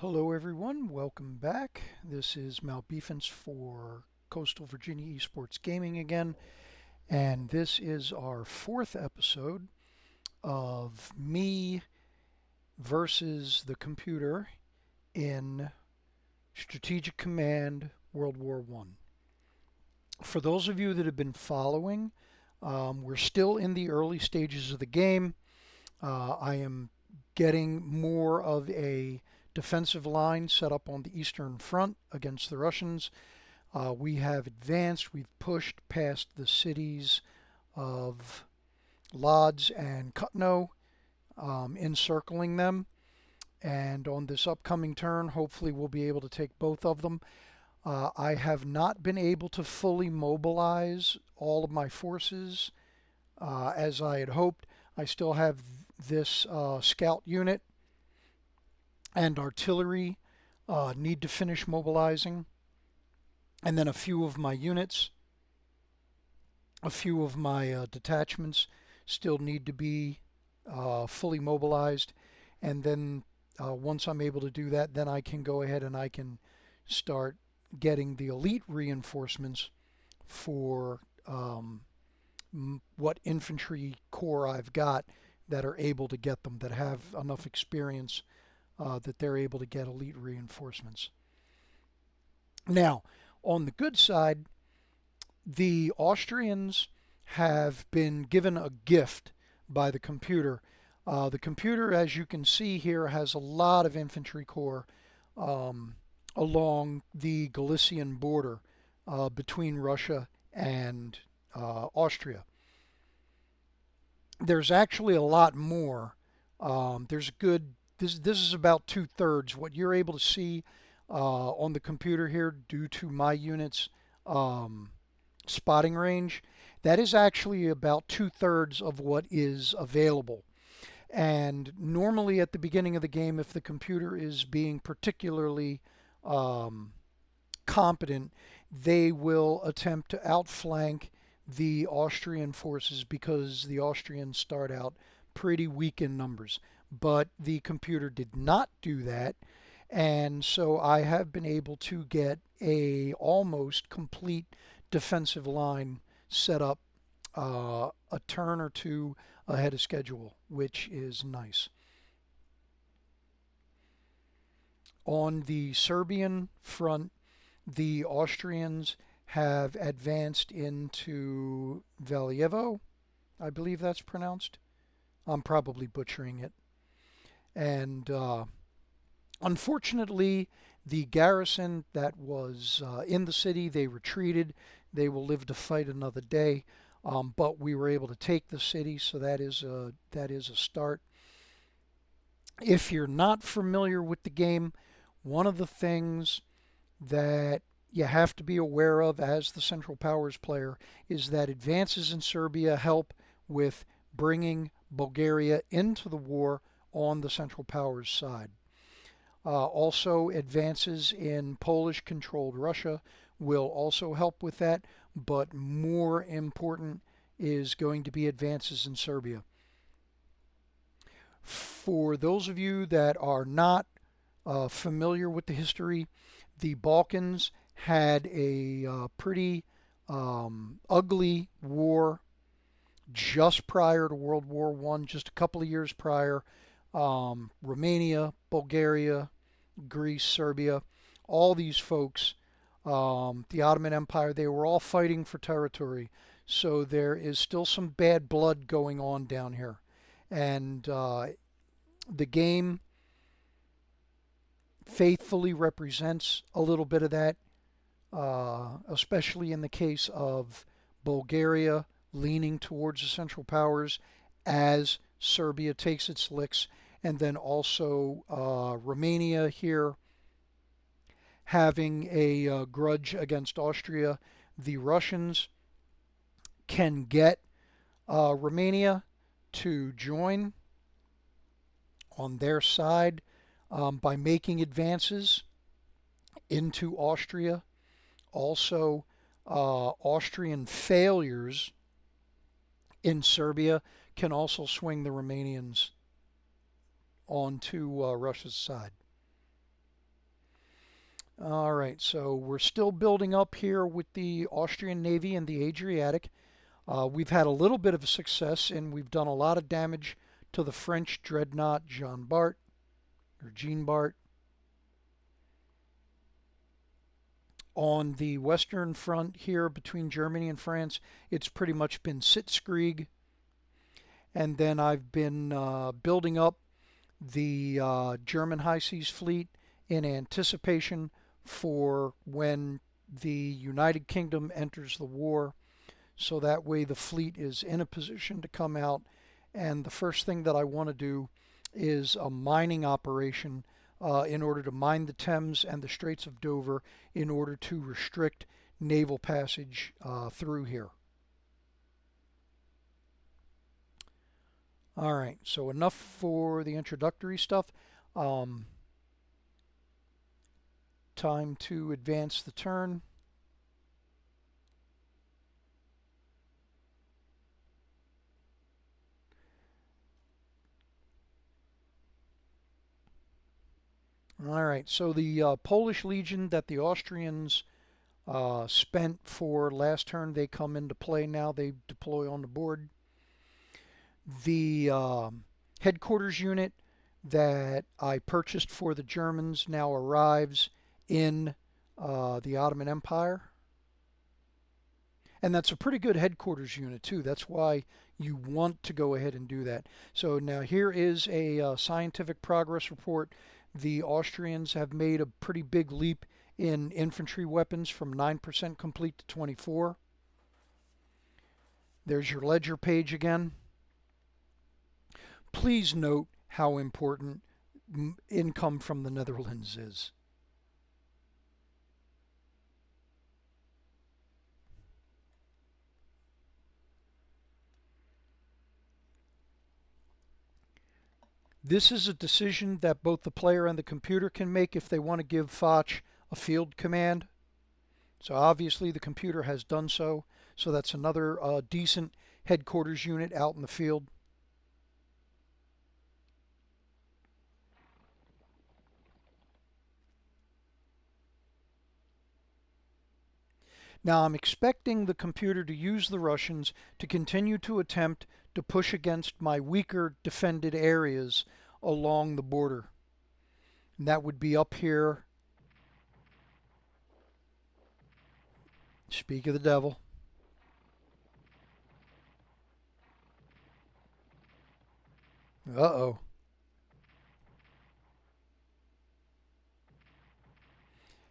Hello everyone, welcome back. This is Malbeefance for Coastal Virginia Esports Gaming again, and this is our fourth episode of me versus the computer in Strategic Command World War I. For those of you that have been following, we're still in the early stages of the game. I am getting more of a defensive line set up on the Eastern Front against the Russians. We have advanced, we've pushed past the cities of Lodz and Kutno, encircling them. And on this upcoming turn, hopefully, we'll be able to take both of them. I have not been able to fully mobilize all of my forces as I had hoped. I still have this scout unit and artillery need to finish mobilizing. And then a few of my units, a few of my detachments still need to be fully mobilized. And then once I'm able to do that, then I can go ahead and I can start getting the elite reinforcements for what infantry corps I've got that are able to get them, that have enough experience that they're able to get elite reinforcements. Now, on the good side, the Austrians have been given a gift by the computer. The computer, as you can see here, has a lot of infantry corps along the Galician border between Russia and Austria. There's actually a lot more. There's a good. This is about 2/3. What you're able to see on the computer here, due to my unit's spotting range, that is actually about 2/3 of what is available. And normally at the beginning of the game, if the computer is being particularly competent, they will attempt to outflank the Austrian forces because the Austrians start out pretty weak in numbers. But the computer did not do that, and so I have been able to get a almost complete defensive line set up a turn or two ahead of schedule, which is nice. On the Serbian front, the Austrians have advanced into Valjevo, I believe that's pronounced. I'm probably butchering it. And unfortunately, the garrison that was in the city, they retreated. They will live to fight another day. But we were able to take the city, so that is a start. If you're not familiar with the game, one of the things that you have to be aware of as the Central Powers player is that advances in Serbia help with bringing Bulgaria into the war on the Central Powers side. Also, advances in Polish-controlled Russia will also help with that, but more important is going to be advances in Serbia. For those of you that are not familiar with the history, the Balkans had a pretty ugly war just prior to World War I, just a couple of years prior. Romania, Bulgaria, Greece, Serbia, all these folks, the Ottoman Empire, they were all fighting for territory. So there is still some bad blood going on down here. And the game faithfully represents a little bit of that, especially in the case of Bulgaria leaning towards the Central Powers as Serbia takes its licks, and then also Romania here having a grudge against Austria. The Russians can get Romania to join on their side by making advances into Austria. Also, Austrian failures in Serbia can also swing the Romanians onto Russia's side. All right, so we're still building up here with the Austrian Navy and the Adriatic. We've had a little bit of success and we've done a lot of damage to the French dreadnought Jean Bart or Jean Bart. On the western front here between Germany and France, it's pretty much been Sitzkrieg. And then I've been building up the German High Seas Fleet in anticipation for when the United Kingdom enters the war. So that way the fleet is in a position to come out. And the first thing that I want to do is a mining operation in order to mine the Thames and the Straits of Dover in order to restrict naval passage through here. All right, so enough for the introductory stuff. Time to advance the turn. All right, so the Polish Legion that the Austrians spent for last turn, they come into play now. They deploy on the board. The headquarters unit that I purchased for the Germans now arrives in the Ottoman Empire. And that's a pretty good headquarters unit too. That's why you want to go ahead and do that. So now here is a scientific progress report. The Austrians have made a pretty big leap in infantry weapons from 9% complete to 24. There's your ledger page again. Please note how important income from the Netherlands is. This is a decision that both the player and the computer can make if they want to give Foch a field command. So obviously the computer has done so. So that's another decent headquarters unit out in the field. Now I'm expecting the computer to use the Russians to continue to attempt to push against my weaker defended areas along the border. And that would be up here. Speak of the devil. Uh-oh.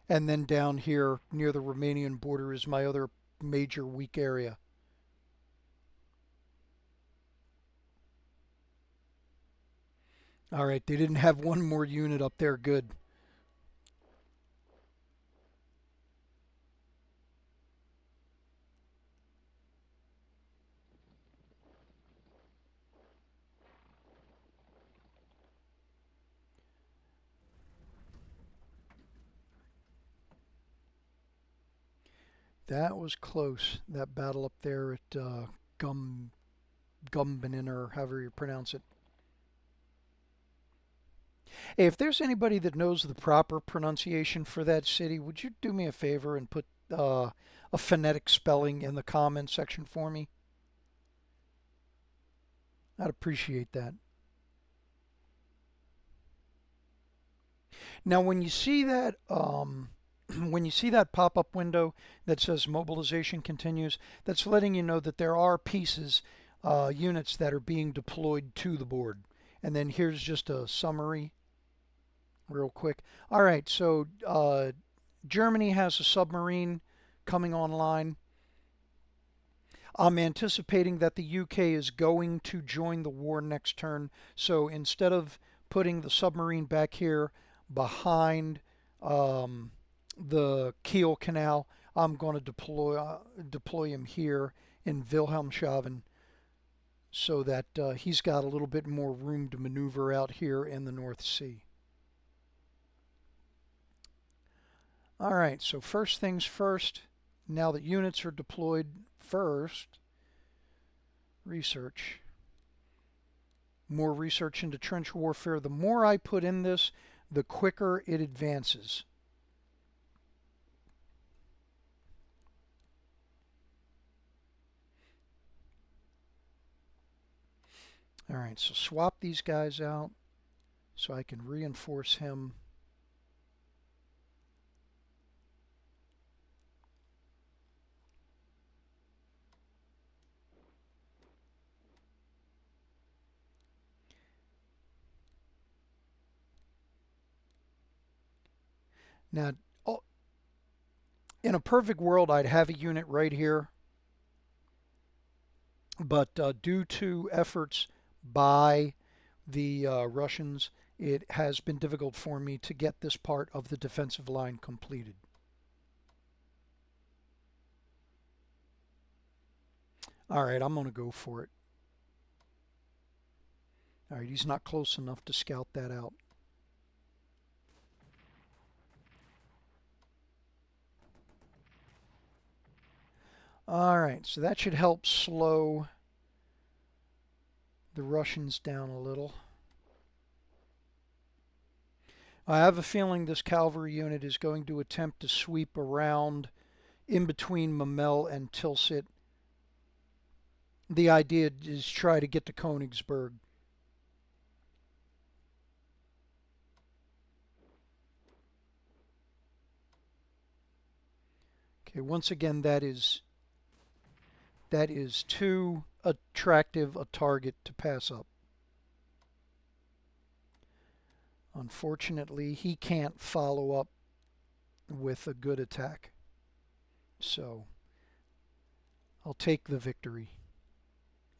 And then down here near the Romanian border is my other major weak area. All right, they didn't have one more unit up there. Good. That was close, that battle up there at Gumbinnen, or however you pronounce it. Hey, if there's anybody that knows the proper pronunciation for that city, would you do me a favor and put a phonetic spelling in the comment section for me? I'd appreciate that. Now, when you see that when you see that pop-up window that says mobilization continues, that's letting you know that there are pieces, units that are being deployed to the board. And then here's just a summary real quick. All right, so Germany has a submarine coming online. I'm anticipating that the UK is going to join the war next turn. So instead of putting the submarine back here behind the Kiel Canal, I'm going to deploy him here in Wilhelmshaven so that he's got a little bit more room to maneuver out here in the North Sea. All right, so first things first, now that units are deployed first, research. More research into trench warfare. The more I put in this, the quicker it advances. All right, so swap these guys out so I can reinforce him. Now, oh, in a perfect world, I'd have a unit right here, but due to efforts by the Russians, it has been difficult for me to get this part of the defensive line completed. All right, I'm going to go for it. All right, he's not close enough to scout that out. All right, so that should help slow the Russians down a little. I have a feeling this cavalry unit is going to attempt to sweep around in between Memel and Tilsit. The idea is try to get to Königsberg. Okay, once again, that is too attractive a target to pass up. Unfortunately, he can't follow up with a good attack. So I'll take the victory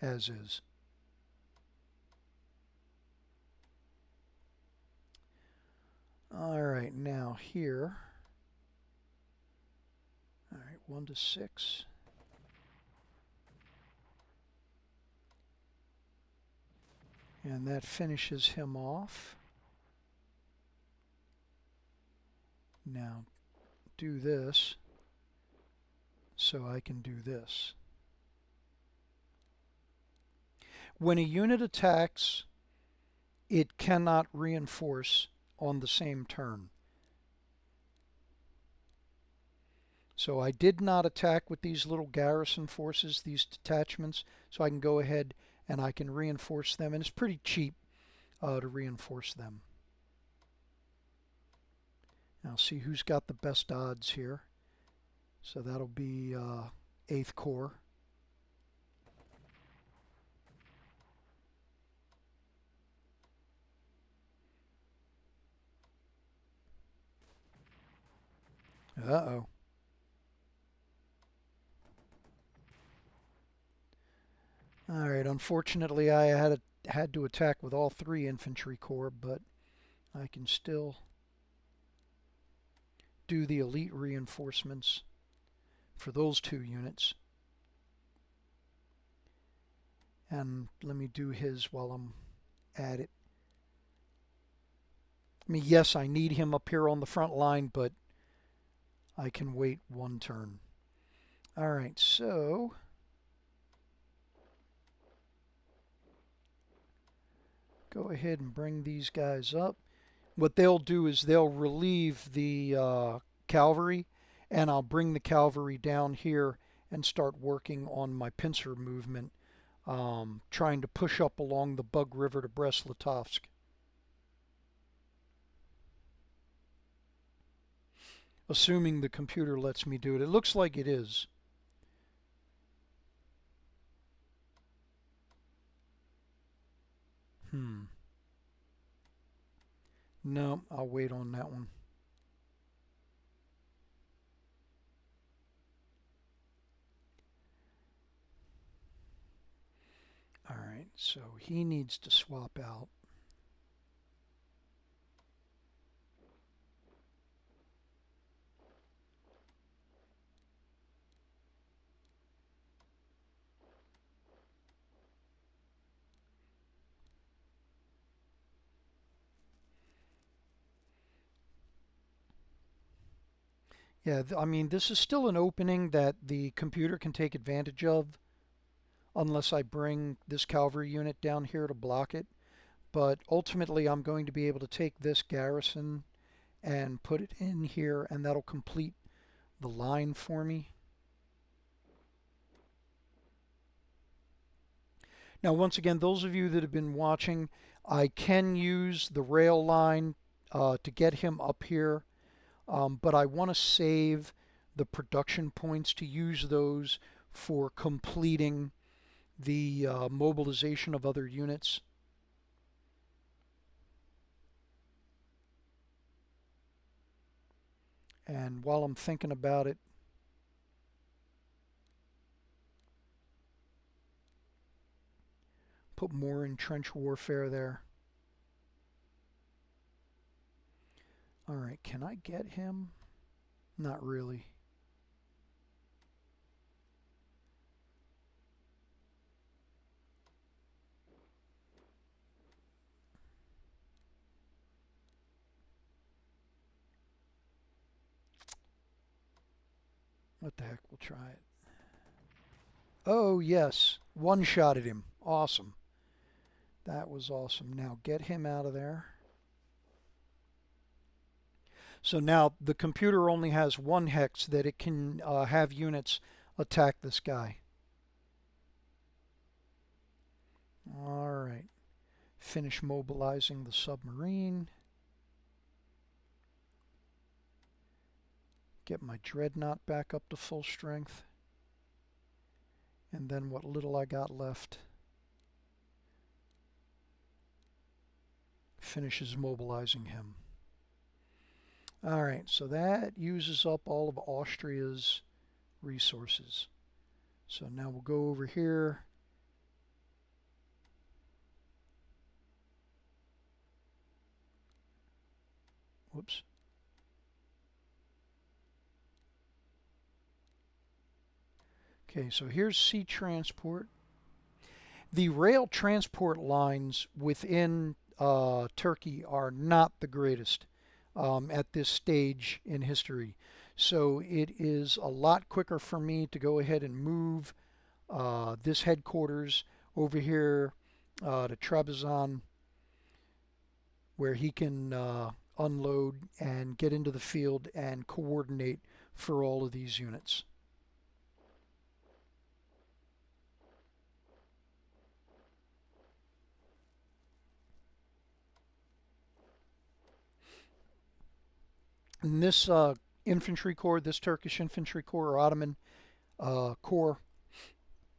as is. All right, now here. All right, 1 to 6. And that finishes him off. Now do this so I can do this. When a unit attacks, it cannot reinforce on the same turn. So I did not attack with these little garrison forces, these detachments, so I can go ahead and I can reinforce them, and it's pretty cheap to reinforce them. Now see who's got the best odds here. So that'll be 8th Corps. Uh-oh. All right, unfortunately I had to attack with all 3 infantry corps, but I can still do the elite reinforcements for those 2 units. And let me do his while I'm at it. I mean, yes, I need him up here on the front line, but I can wait 1 turn. All right, so go ahead and bring these guys up. What they'll do is they'll relieve the cavalry, and I'll bring the cavalry down here and start working on my pincer movement, trying to push up along the Bug River to Brest-Litovsk. Assuming the computer lets me do it. It looks like it is. No, I'll wait on that one. All right, so he needs to swap out. Yeah, I mean, this is still an opening that the computer can take advantage of unless I bring this cavalry unit down here to block it. But ultimately, I'm going to be able to take this garrison and put it in here, and that'll complete the line for me. Now, once again, those of you that have been watching, I can use the rail line to get him up here, but I want to save the production points to use those for completing the mobilization of other units. And while I'm thinking about it, put more in trench warfare there. All right, can I get him? Not really. What the heck, we'll try it. Oh, yes, one-shotted him. Awesome. That was awesome. Now get him out of there. So now the computer only has one hex that it can have units attack this guy. All right. Finish mobilizing the submarine. Get my dreadnought back up to full strength. And then what little I got left finishes mobilizing him. All right, so that uses up all of Austria's resources. So now we'll go over here. Whoops. Okay, so here's sea transport. The rail transport lines within Turkey are not the greatest at this stage in history. So it is a lot quicker for me to go ahead and move this headquarters over here to Trebizond, where he can unload and get into the field and coordinate for all of these units. And this infantry corps, this Turkish infantry corps or Ottoman corps,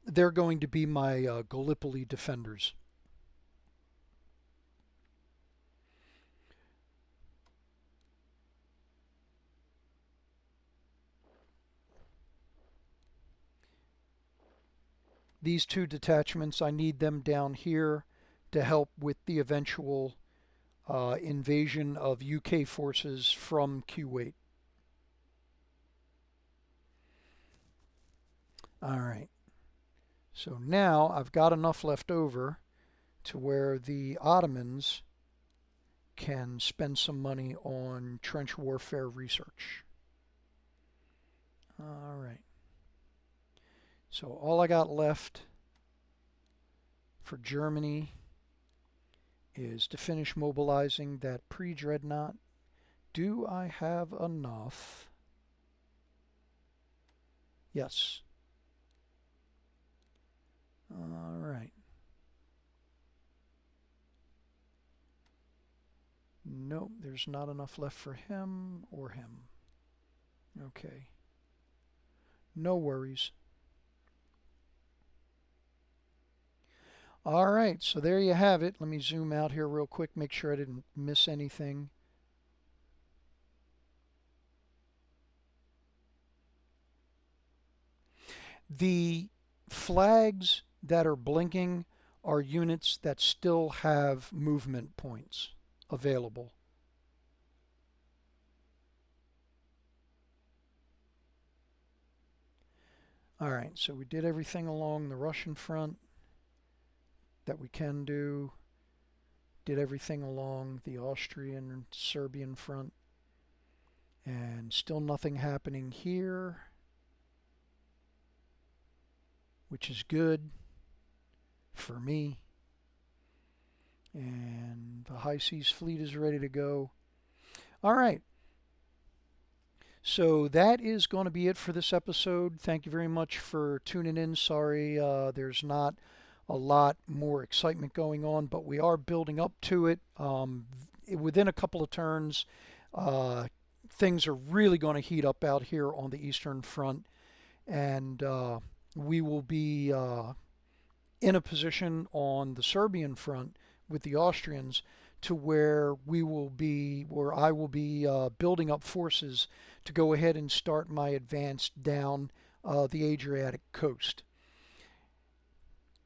they're going to be my Gallipoli defenders. These two detachments, I need them down here to help with the eventual invasion of UK forces from Kuwait. All right. So now I've got enough left over to where the Ottomans can spend some money on trench warfare research. All right. So all I got left for Germany is to finish mobilizing that pre-dreadnought. Do I have enough? Yes. All right. Nope, there's not enough left for him or him. Okay. No worries. All right, so there you have it. Let me zoom out here real quick, make sure I didn't miss anything. The flags that are blinking are units that still have movement points available. All right, so we did everything along the Russian front that we can do. Did everything along the Austrian and Serbian front. And still nothing happening here, which is good for me. And the High Seas Fleet is ready to go. All right. So that is going to be it for this episode. Thank you very much for tuning in. Sorry there's not a lot more excitement going on, but we are building up to it. Within a couple of turns, uh, things are really going to heat up out here on the Eastern Front, and we will be in a position on the Serbian front with the Austrians to where I will be building up forces to go ahead and start my advance down the Adriatic coast.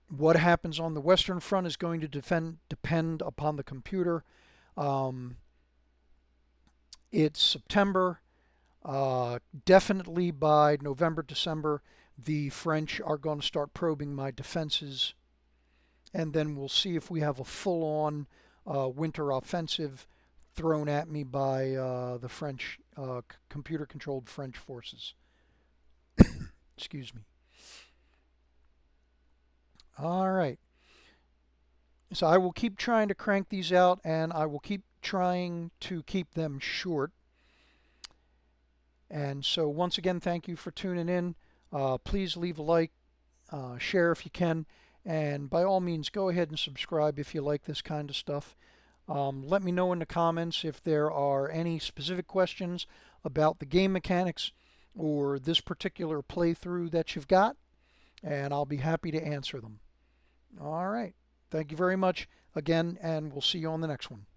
What happens on the Western Front is going to depend upon the computer. Um, it's September. Definitely by November, December, the French are going to start probing my defenses, and then we'll see if we have a full-on winter offensive thrown at me by the French, computer-controlled French forces. Excuse me. All right. So I will keep trying to crank these out, and I will keep trying to keep them short. And so once again, thank you for tuning in. Please leave a like, share if you can, and by all means, go ahead and subscribe if you like this kind of stuff. Let me know in the comments if there are any specific questions about the game mechanics or this particular playthrough that you've got, and I'll be happy to answer them. All right. Thank you very much again, and we'll see you on the next one.